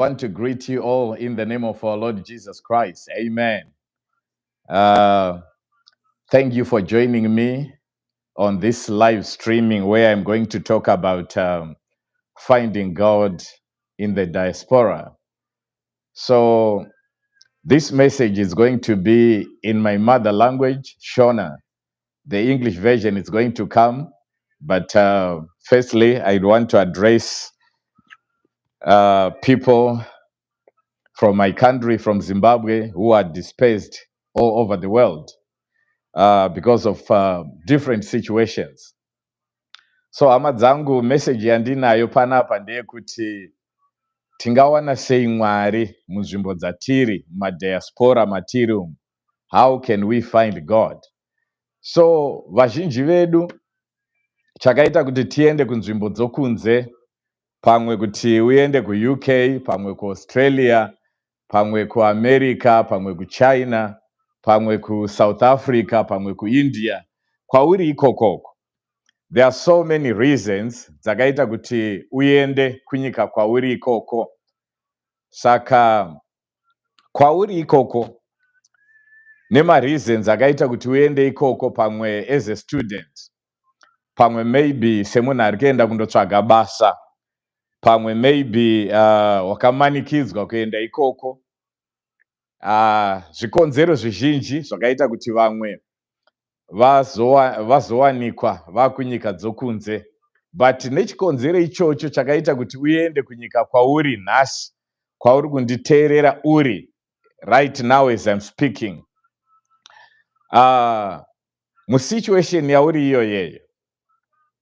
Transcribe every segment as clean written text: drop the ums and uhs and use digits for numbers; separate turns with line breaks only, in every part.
I want to greet you all in the name of our Lord Jesus Christ. Amen. Thank you for joining me on this live streaming where I'm going to talk about finding God in the diaspora. So this message is going to be in my mother language, Shona. The English version is going to come, but firstly, I'd want to address people from my country, from Zimbabwe, who are dispersed all over the world because of different situations. So hama dzangu message yandinayo panapa ndeyekuti tingawana sei Mwari munzvimbo dzatiri, madiaspora matiri umu. How can we find God? So vazhinji vedu chakaita kuti tiende kunzvimbo dzokunze, pamwe kuti uende kuUK, pamwe kuAustralia, pamwe kuAmerica, pamwe kuChina, pamwe kuSouth Africa, pamwe kuIndia, kwauri ikokoko. There are so many reasons dzakaita kuti uende kunyika kwauri ikoko. Saka kwauri ikoko nema reasons akaita kuti uende ikoko, pamwe as a student, pamwe maybe semunhu ari kuenda kundotsvaga basa, pamwe maybe wakamanikidzwa kuenda ikoko. Zvikonzero zvizhinji zvakaita kuti vamwe vazowanikwa vakunyika dzokunze, but nechikonzero ichocho chakaita kuti uende kunyika kwauri nhasi, kwauri kunditeerera uri right now as I'm speaking, musituation yauri iyoyeyo,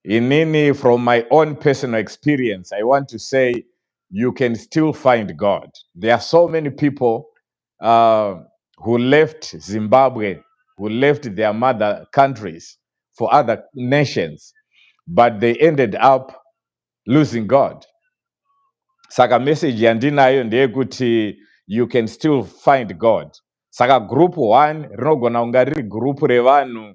inini from my own personal experience, I want to say you can still find God. There are so many people who left Zimbabwe, who left their mother countries for other nations, but they ended up losing God. Saka message yandinayo ndeyekuti you can still find God. Saka group 1 rinogona kunga riri group revanhu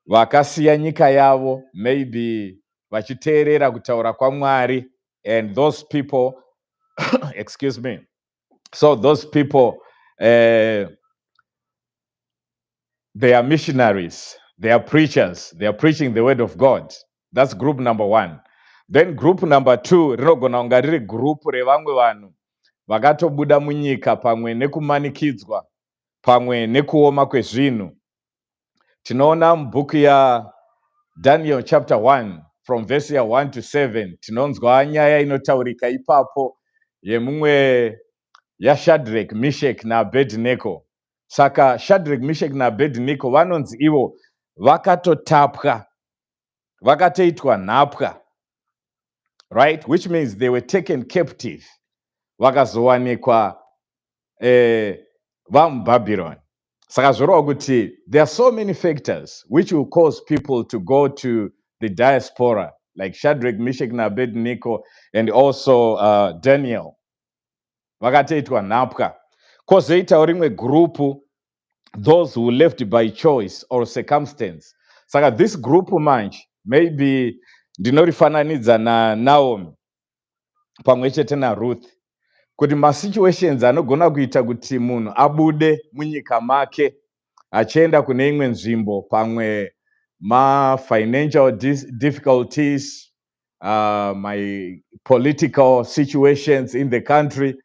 vakasiya nyika yavo, maybe vachiteerera kutaura kwaMwari, and those people excuse me. So those people, they are missionaries, they are preachers, they are preaching the word of God. That's group number 1. Then group number 2 rinogona kunga riri group revamwe vanhu vakatobuda munyika pamwe nekumanikidzwa, pamwe nekuoma kwezvinhu. Tinoona mubhuku yaDaniel chapter 1 from verse 1 to 7, tinonzwa nyaya inotaurika ipapo yemumwe yaShadrach, Meshach naAbednego. Saka Shadrach, Meshach naAbednego vanonzi ivo vakatotapwa, vakatoitwa nhapwa, right? Which means they were taken captive, vakazowanikwa vamuBabylon. Saka zvorova kuti there are so many factors which will cause people to go to the diaspora, like Shadrach, Meshach naAbednego, and also Daniel. Vakatoitwa nhapwa. Kozoitawo rimwe group, those who left by choice or circumstance. Saka this group manje maybe ndinorifananidza naNaomi pamwe chete naRuth, kuti masituations anogona kuita kuti munhu abude munyika make achienda kune imwe nzvimbo, pamwe mafinancial difficulties, my political situations in the country,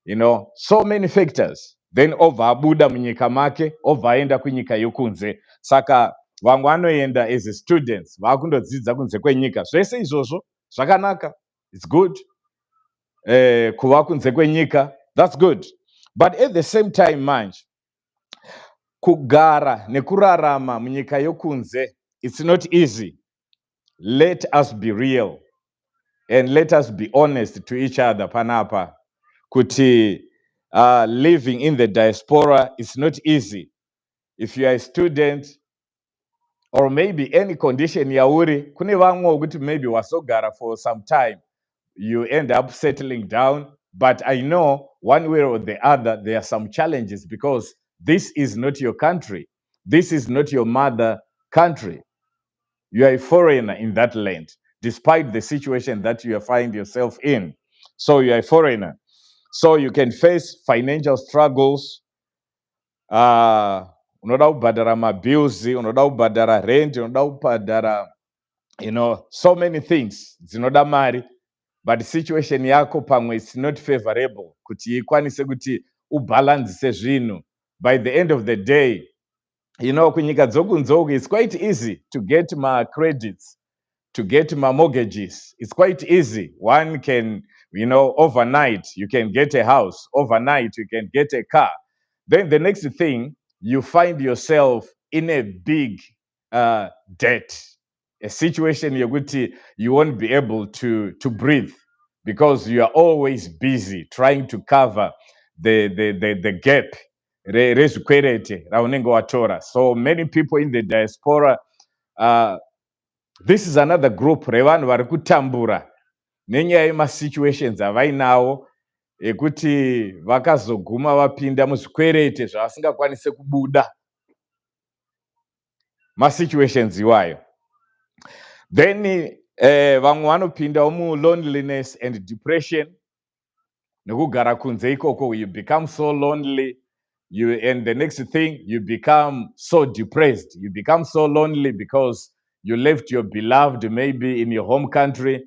you know, so many factors. Then obva abuda munyika make, obva aenda kunyika yokunze. Saka vamwe vanoenda as students, vakundodzidza kunze kwenyika. Zvese izvozvo zvakanaka, it's good. Kuva kunze kwenyika, that's good. But at the same time manje, kugara nekurarama munyika yokunze, it's not easy. Let us be real and let us be honest to each other panapa. Kuti living in the diaspora is not easy. If you are a student or maybe any condition yauri, kune vamwe wokuti maybe wasogara for some time, you end up settling down. But I know one way or the other, there are some challenges because this is not your country. This is not your mother country. You are a foreigner in that land, despite the situation that you find yourself in. So you are a foreigner. So you can face financial struggles. Unoda kubhadhara mabills, unoda kubhadhara rent, unoda kubhadhara, so many things dzinoda mari, but situation yako pamwe is not favorable kuti ikwanise kuti ubalance zvinhu. By the end of the day, kunyika dzokunzoku, it's quite easy to get my credits, to get my mortgages. It's quite easy. One can, overnight you can get a house, overnight you can get a car. Then the next thing, you find yourself in a big debt, a situation you won't be able to breathe, because you are always busy trying to cover the gap rezvikwereti raunenge watora. So many people in the diaspora, this is another group revanhu vari kutambura nenyaya yemasituations avainawo ekuti vakazoguma vapinda muzvikwereti zvavasingakwanise kubuda, masituations iwayo. Then vamwe vanopindawo muloneliness and depression, nekugara kunze ikoko, you become so lonely, and the next thing, you become so depressed. You become so lonely because you left your beloved maybe in your home country.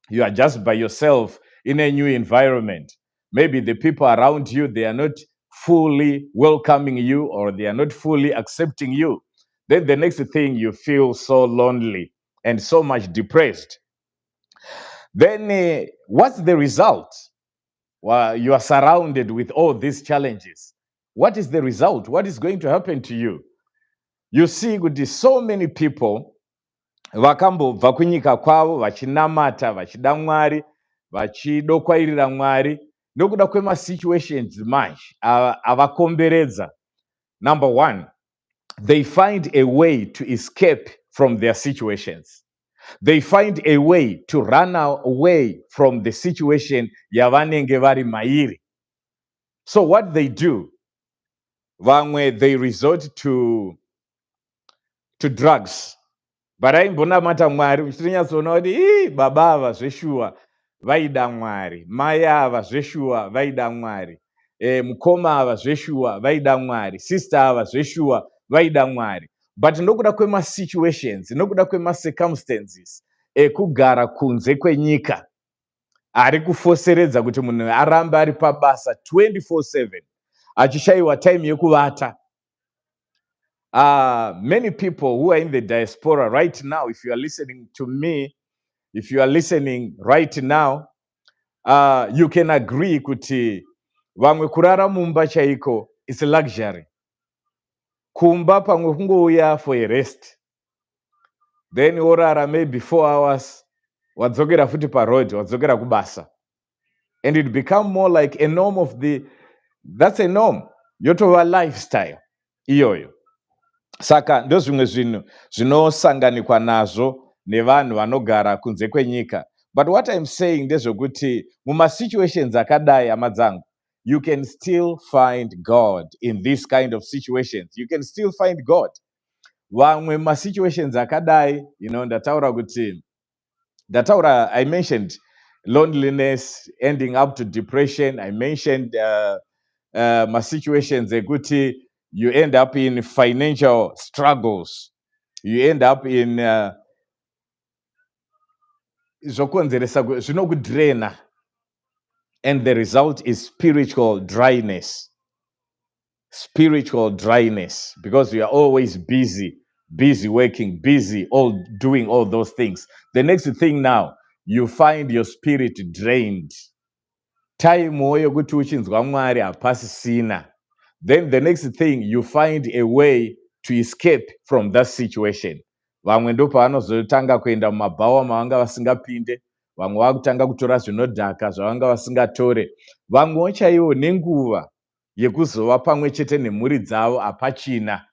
You are just by yourself in a new environment. Maybe the people around you, they are not fully welcoming you, or they are not fully accepting you. Then the next thing, you feel so lonely and so much depressed. Then what's the result? Well, you are surrounded with all these challenges. What is the result? What is going to happen to you? You see, with so many people vakambobva kunyika kwavo vachinamata, vachida Mwari, vachidokwairira Mwari, nokuda kwemasituations manje avakomberedza. Number one, they find a way to escape from their situations. They find a way to run away from the situation yavanenge vari mairi. So what they do, vamwe, they resort to drugs. Varaimbonamata Mwari, uchinyatsoona kuti baba ava zveshuwa vaida Mwari, mai ava zveshuwa vaida Mwari, mukoma ava zveshuwa vaida Mwari, sister ava zveshuwa vaida Mwari. But nokuda kwemasituations, nokuda kwemacircumstances ekugara kunze kwenyika, ari kufoseredza kuti munhu arambe ari pabasa 24/7, achishayiwa time yekuvata. Many people who are in the diaspora right now, if you are listening to me, if you are listening right now, you can agree kuti vamwe kurara mumba chaiko is a luxury. Kumba pamwe kungouya for a rest, then orara maybe 4 hours, wadzokera futi paroad, wadzokera kubasa, and it become more like a norm of that's a norm, yotova lifestyle iyoyo. Saka ndo zvimwe zvinhu zvinosanganikwa nazvo nevanhu vanogara kunze kwenyika. But what I'm saying ndezvokuti mumasituations akadai, hama dzangu, you can still find God in this kind of situations. You can still find God. Vamwe masituations akadai, I mentioned loneliness ending up to depression. I mentioned my situations ekuti you end up in financial struggles. You end up in zvinokudrena, and the result is spiritual dryness. Spiritual dryness, because you are always busy working, busy doing all those things. The next thing now, you find your spirit drained. Time yokuti uchinzwa Mwari hapasisina. Then the next thing, you find a way to escape from that situation. Vamwe ndo pavanozotanga kuenda mumabhawa mavanga vasingapinde, vamwe vakutanga kutora zvinodhaka zvavanga vasingatore, vamwe chaivo nenguva yekuzova pamwe chete nemhuri dzavo hapachina.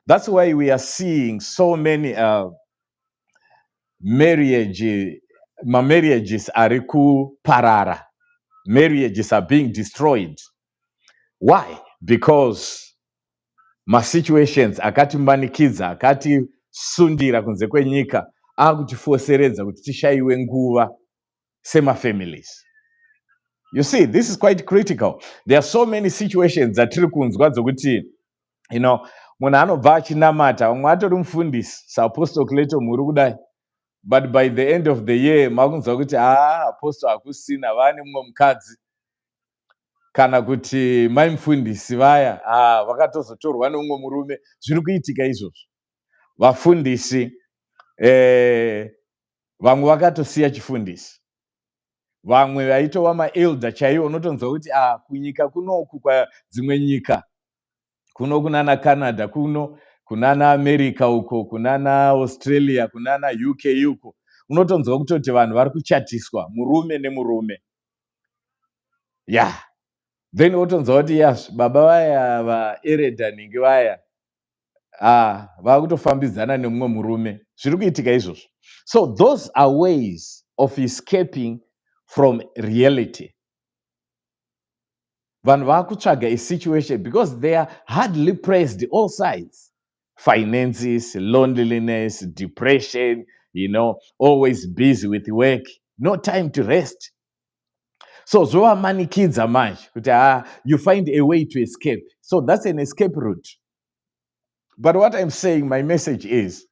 That's why we are seeing so many marriages ari kuparara. Marriages are being destroyed. Why? Because masituations akatimanikidza, akatisundira kunze kwenyika, akutifoseredza kuti tishayiwe nguva semafamilies. You see, this is quite critical. There are so many situations that tiri kunzwa dzokuti, munhu anobva achinamata, umwe atori mufundisi saapostol Clayton muri kudai, but by the end of the year makunzwa kuti apostol hakusina, vane mumwe mukadzi, kana kuti mai mufundisi vaya vakatozotorwa neumwe murume. Zviri kuitika izvozvo. Vafundisi vamwe vakatosiya chifundisi, vamwe vaitova maelder chaivo, unotonzwa kuti kunyika kunoku, kwadzimwe nyika kuno kunana Canada, kuno kunana America uko, kunana Australia, kunana UK uko, unotonzwa kutoti vanhu vari kuchatiswa murume nemurume. Then wotonzwa kuti yes, baba vaya vaeredhaningi vaya vakutofambidzana nemumwe murume. Zviri kuitika izvozvo. So those are ways of escaping from reality. Vanhu vakutsvaga a situation because they are hardly pressed all sides. Finances, loneliness, depression, always busy with work, no time to rest. So zovamanikidza manje kuti you find a way to escape. So that's an escape route. But what I'm saying, my message is,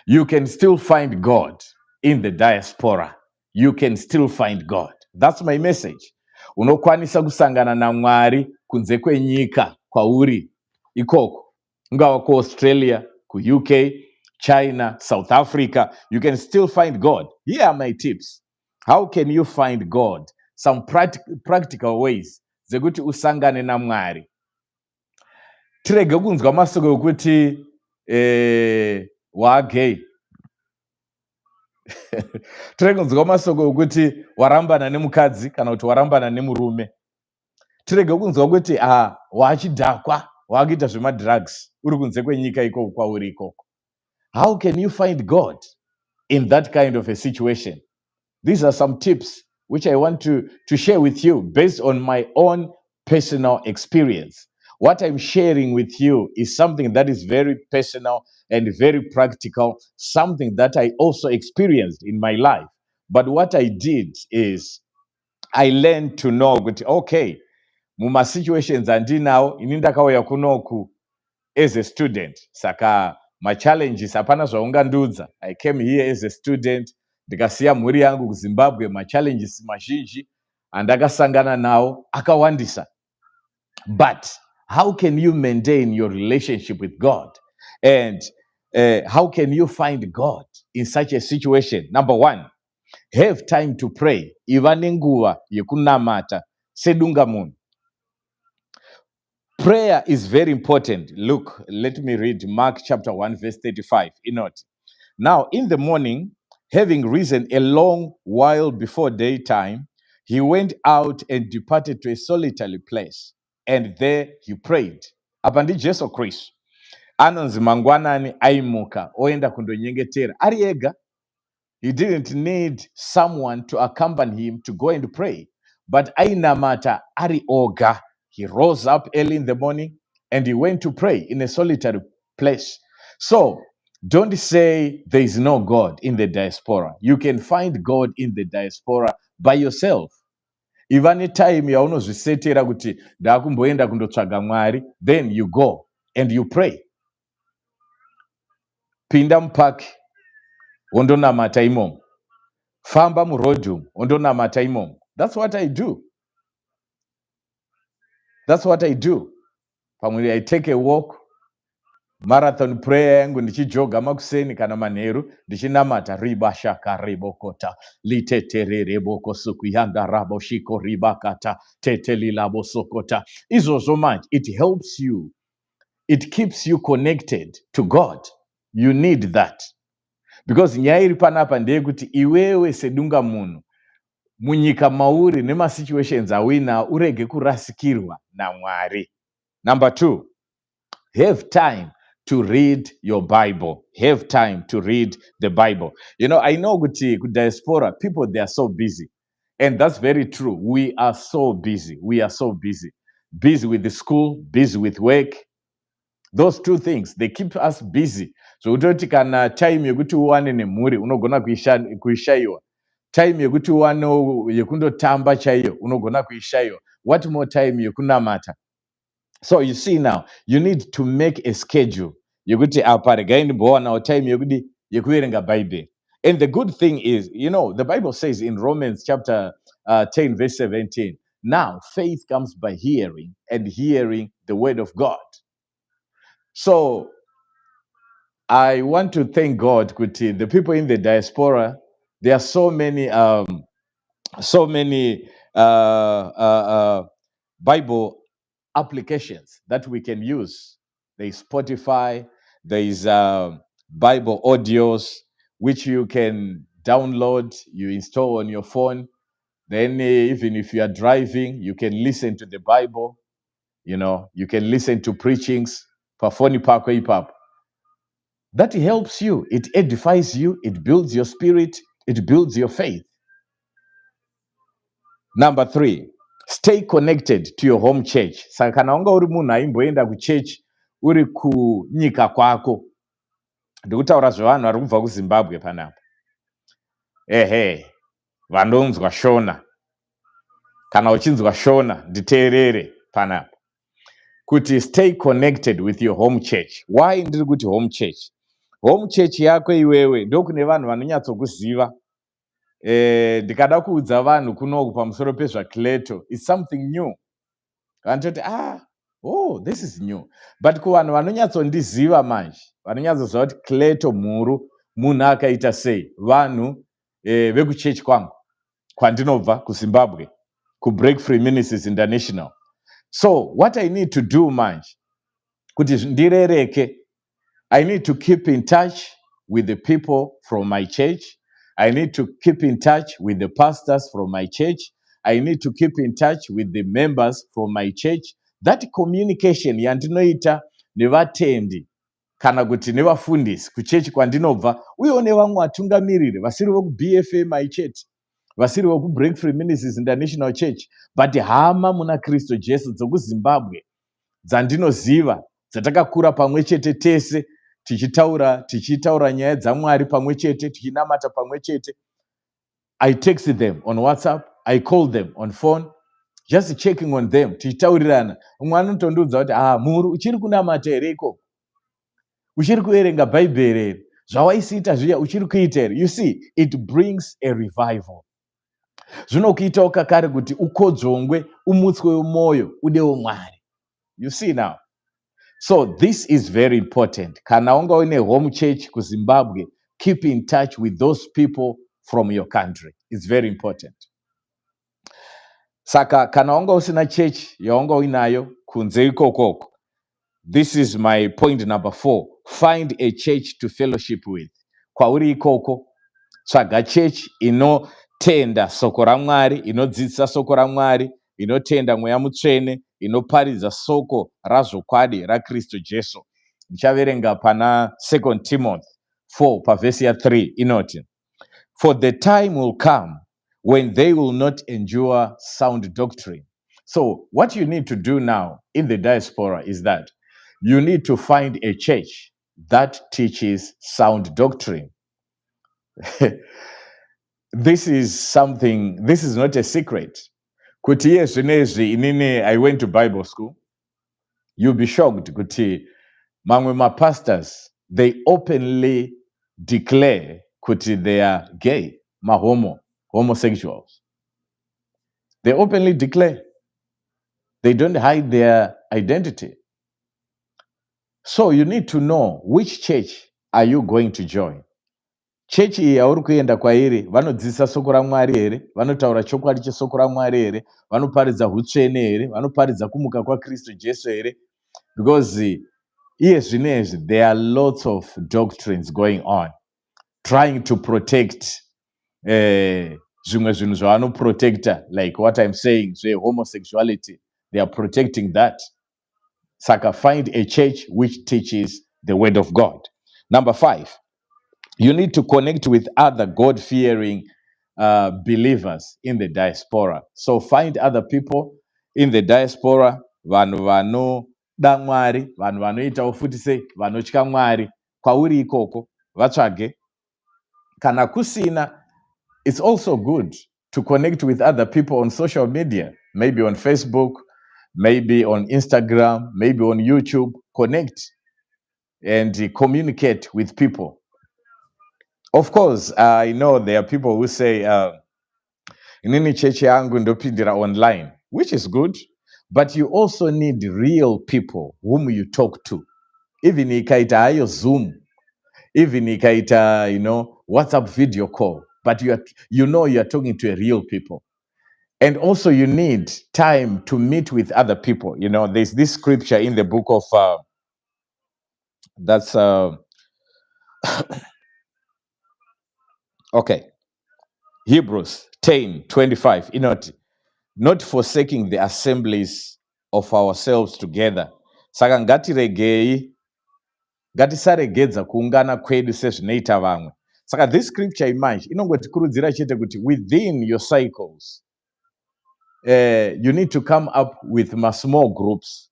you can still find God in the diaspora. You can still find God. That's my message. Unokwanisa kusangana na Mwari kunze kwenyika kwauri ikoko. Ungawa ku Australia, ku UK, China, South Africa. You can still find God. Here are my tips. How can you find God? Some practical ways zekuti usangane na Mwari. Tirege kunzwa masoko okuti wagay. Tirege kunzwa masoko okuti warambana nemukadzi kana kuti warambana nemurume. Tirege kunzwa ukuthi wachidhakwa, wakuita zvemadrugs, uri kunze kwenyika ikoko kwauri ikoko. How can you find God in that kind of a situation? These are some tips which I want to share with you based on my own personal experience. What I'm sharing with you is something that is very personal and very practical, something that I also experienced in my life. But what I did is I learned to know, okay, muma situations andinawo, ini ndakauya kunoku as a student. Saka my challenges hapana zvaungandudza. I came here as a student, ndikasiya mhuri yangu kuZimbabwe, my challenges mazhinji andakasangana nawo akawandisa. But how can you maintain your relationship with God? And how can you find God in such a situation? Number one, have time to pray. Iva nenguva yekunamata sedunga munhu. Prayer is very important. Look, let me read Mark chapter 1 verse 35. Now, in the morning, having risen a long while before daytime, he went out and departed to a solitary place. And there he prayed. Apa ndi Jesu Kristu. Anonzi mangwanani aimuka oenda kundonyengetera ari ega. He didn't need someone to accompany him to go and pray. But ainamata ari oga. He rose up early in the morning and he went to pray in a solitary place. So don't say there is no God in the diaspora. You can find God in the diaspora by yourself. Even time yaunozvisetera kuti ndakumboenda kundotsvaga Mwari, then you go and you pray. Pinda mupaki wondonamata imomo. Famba murodhum wondonamata imomo. That's what I do. That's what I do. Pamwe I take a walk, marathon prayer yangu ndichijoga makuseni kana manheru ndichinamata riba shaka ribokota litete reboko sukuyanga rabo shiko ribakata tete lilabo sokota. Izvozvo manje, it helps you. It keeps you connected to God. You need that. Because nyaya iri panapa ndeyekuti iwewe sedunga munhu munyika mauri nemasituations awina urege kurasikirwa naMwari. Number two, have time to read your Bible. Have time to read the Bible. I know kuti ku diaspora, people, they are so busy. And that's very true. We are so busy. We are so busy. Busy with the school, busy with work. Those two things, they keep us busy. So utoti kana time yekuti uwane nemhuri unogona kuishaiwa. time yekuti yekundotamba chaiyo unogona kuishayiwa. What more time yekunamata? So you see now, you need to make a schedule. Yekuti apa regai ndimbowana time yekuverenga Bible. And the good thing is, the Bible says in Romans chapter 10 verse 17, now faith comes by hearing, and hearing the word of God. So I want to thank God, Kuti, the people in the diaspora. There are so many Bible applications that we can use. There is Spotify, there is Bible audios, which you can download, you install on your phone. Then even if you are driving, you can listen to the Bible. You can listen to preachings. Pafoni pako ipap. That helps you. It edifies you. It builds your spirit. It builds your faith. Number 3, stay connected to your home church. Saka kana unga uri munhu aimboenda kuchurch uri kunyika kwako. Ndikutaura zvevanhu vari kubva kuZimbabwe panapa. Vandonzwa Shona. Kana uchinzwa Shona, nditeerere panapa. Kuti stay connected with your home church. Why ndiri kuti home church? Home church yako iwewe ndokune vanhu vanonyatsokuziva. Ndikada kuudza vanhu kunoku pamusoro pezvaKleto, it's something new. Vanototi this is new. But kuvanhu vanonyatsondiziva manje, vanonyatsoziva kuti Kleto mhuru munhu akaita sei, vanhu vekuchechi kwangu kwandinobva kuZimbabwe, kuBreak Free Ministries International. So what I need to do manje kuti ndirereke, I need to keep in touch with the people from my church. I need to keep in touch with the pastors from my church. I need to keep in touch with the members from my church. That communication yandinoita nevatendi kana kuti nevafundisi kuchechi kwandinobva, uyewo nevamwe vatungamiriri vasiri vokuBFA my church, vasiri vokuBreak Free Ministries International Church, but hama muna Kristu Jesu dzokuZimbabwe dzandinoziva, dzatakakura pamwe chete tese, tichitaura nyaya dzaMwari pamwe chete, tichinamata pamwe chete. I text them on WhatsApp, I call them on phone, just checking on them, tichitaurirana. Umwe anotondiudza kuti mhuru uchiri kunamata here ikoko, uchiri kuverenga Bhaibheri here, zvawaisiita zviya uchiri kuita here. You see, it brings a revival. Zvinokuitawo kakare kuti ukodzongwe, umutswe wemwoyo, udewo Mwari. You see now. So this is very important. Kana unga une home church kuZimbabwe, keep in touch with those people from your country. It's very important. Saka kana unga usina church yaunga uinayo kunze ikokoko, this is my point number 4. Find a church to fellowship with. Kwauri ikoko, tsvaga church inotenda soko raMwari, inodzidzisa soko raMwari, inotenda Mweya Mutsvene, inoparidza soko razvokwadi raKristu Jesu. Ndichaverenga pana 2 Timothy 4 pavhesi ya 3 inoti, for the time will come when they will not endure sound doctrine. So what you need to do now in the diaspora is that you need to find a church that teaches sound doctrine. This is not a secret. Kuti zvinezvi inini I went to Bible school. You'll be shocked kuti mamwe mapastors, they openly declare kuti they are gay, homosexuals. They openly declare. They don't hide their identity. So you need to know which church are you going to join. Church iyi yauri kuenda kwairi vanodzidzisa soko raMwari here, vanotaura chokwadi chesoko raMwari here, vanoparidza utsvene here, vanoparidza kumuka kwaKristu Jesu here. Because there are lots of doctrines going on, trying to protect zvimwe zvinhu zvavanoprotecta, like what I'm saying, homosexuality. They are protecting that. Saka find a church which teaches the word of God. Number 5, you need to connect with other God-fearing believers in the diaspora. So find other people in the diaspora, vanhu vanoda Mwari, vanhu vanoitawo futi sei, vanotya Mwari. Kwauri ikoko, vatsvage. Kana kusina, it's also good to connect with other people on social media, maybe on Facebook, maybe on Instagram, maybe on YouTube. Connect and communicate with people. Of course, I know there are people who say, inini cheche yangu ndopindira online, which is good, but you also need real people whom you talk to. Even ikaita hayo Zoom, even ikaita, WhatsApp video call, but you are talking to a real people. And also you need time to meet with other people. There's this scripture in the book of, that's, okay, Hebrews 10:25, not forsaking the assemblies of ourselves together. Saka ngatisaregedza kuungana kwedu sezvinoita vamwe. Saka this scripture imanje inongotikurudzira chete kuti within your cycles, you need to come up with small groups.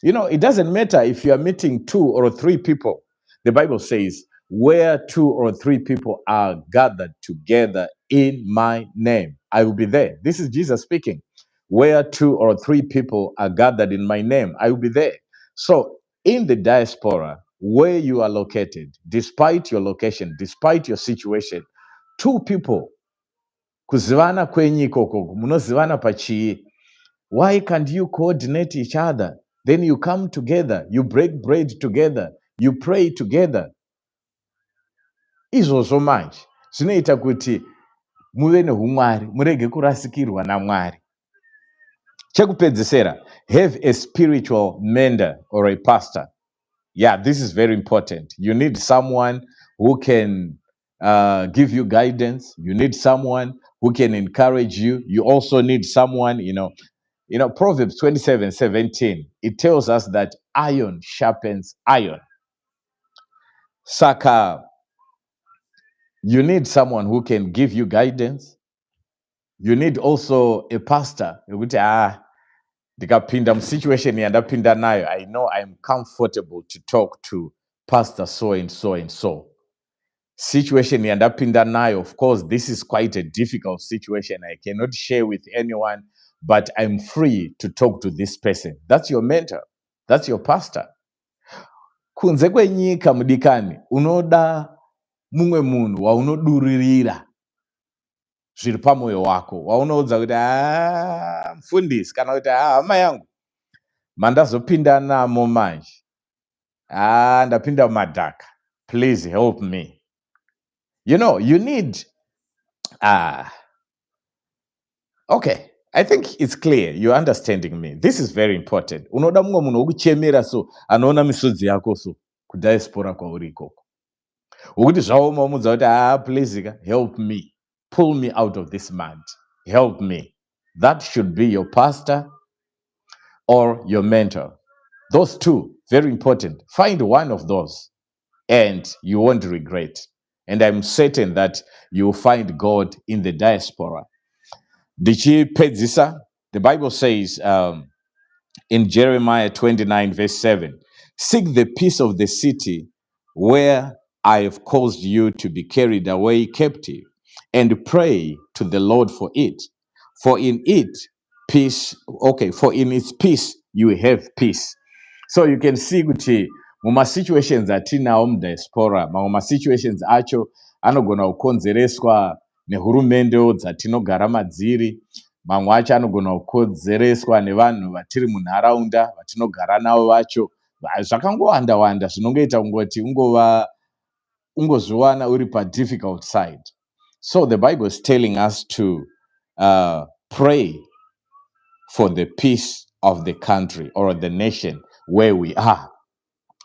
It doesn't matter if you are meeting 2 or 3 people. The Bible says, where 2 or 3 people are gathered together in my name, I will be there. This is Jesus speaking. Where 2 or 3 people are gathered in my name, I will be there. So in the diaspora, where you are located, despite your location, despite your situation, 2 people, kuzivana kwenye ikoko, munozivana pachii. Why can't you coordinate each other? Then you come together, you break bread together, you pray together. Izvozvo manje zvinoita kuti muve neumwari, murege kurasikirwa naMwari. Chekupedzisira, have a spiritual mentor or a pastor. Yeah, this is very important. You need someone who can give you guidance. You need someone who can encourage you. You also need someone, Proverbs 27:17, it tells us that iron sharpens iron. Saka, you need someone who can give you guidance. You need also a pastor. Ndikapinda situation yandapinda nayo, I know I'm comfortable to talk to Pastor so and so and so. Situation yandapinda nayo, of course, this is quite a difficult situation. I cannot share with anyone, but I'm free to talk to this person. That's your mentor. That's your pastor. Kunze kwenyika mudikani, unoda mumwe munhu waunoduririra zviri pamoyo wako, waunoudza kuti mufundisi kana kuti hama yangu, mandazopinda namo manje, ndapinda mumadhaka, please help me. You need okay, I think it's clear you're understanding me. This is very important. Unoda mumwe munhu wokuchemera so anoona misodzi yako so kudiaspora kwauri ikoko, wokuti zvaomamudza kuti please help me, pull me out of this mud, help me. That should be your pastor or your mentor. Those two, very important. Find one of those and you won't regret. And I'm certain that you will find God in the diaspora. Dichipedzisa, the Bible says in Jeremiah 29:7, seek the peace of the city where I have caused you to be carried away captive, and pray to the Lord for it. For in its peace you have peace. So you can see kuti muma situations atinawo mudiaspora, mamwe situations acho anogona kukonzereswa nehurumende dzatinogara madziri, mamwe acho anogona kukonzereswa nevanhu vatiri munharaunda vatinogara navo vacho. Zvakangowanda wanda zvinongoita kungoti ungozviwana uri difficult side. So the Bible is telling us to pray for the peace of the country or the nation where we are.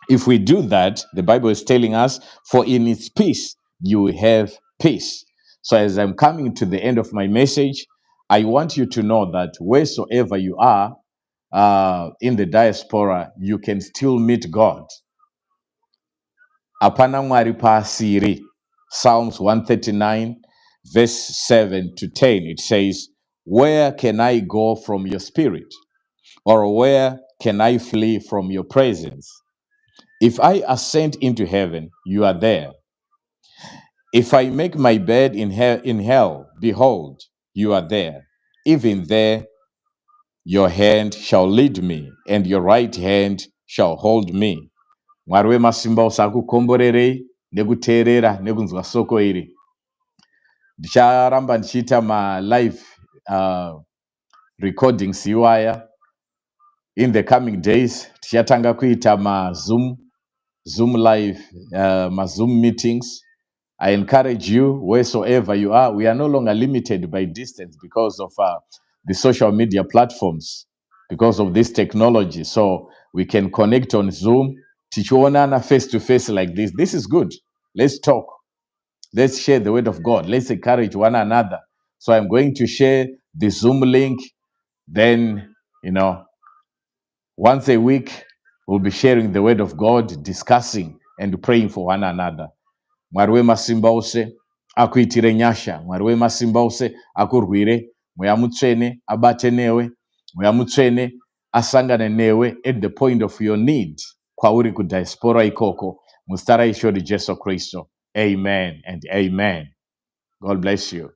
If we do that, the Bible is telling us, for in its peace you have peace. So as I'm coming to the end of my message, I want you to know that wheresoever you are in the diaspora, you can still meet God. Apana mwari paasiri. Psalms 139, verse 7-10, it says, where can I go from your spirit? Or where can I flee from your presence? If I ascend into heaven, you are there. If I make my bed in hell, behold, you are there. Even there, your hand shall lead me, and your right hand shall hold me. Mwari wemasimba usakukomborerei nekuteerera nekunzwa soko iri. Ndicharamba ndichiita live recordings iwaya. In the coming days, tichatanga kuita Zoom live, Zoom meetings. I encourage you, wheresoever you are, we are no longer limited by distance because of the social media platforms, because of this technology. So we can connect on Zoom, tichuonana face to face like this. This is good. Let's talk. Let's share the word of God. Let's encourage one another. So I'm going to share the Zoom link. Then, once a week, we'll be sharing the word of God, discussing and praying for one another. Mwari wemasimba ose akuitire nyasha, Mwari wemasimba ose akurwire, mweya mutsvene abate newe, mweya mutsvene asangane newe at the point of your need, kwauri kudiaspora ikoko, muzita raisho Jesu Kristo. Amen and amen. God bless you.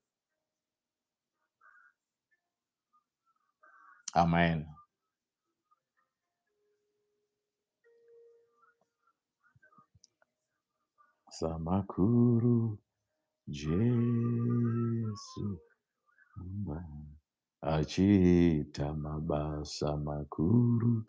Amen. Samakuru Jesu achita mabasa makuru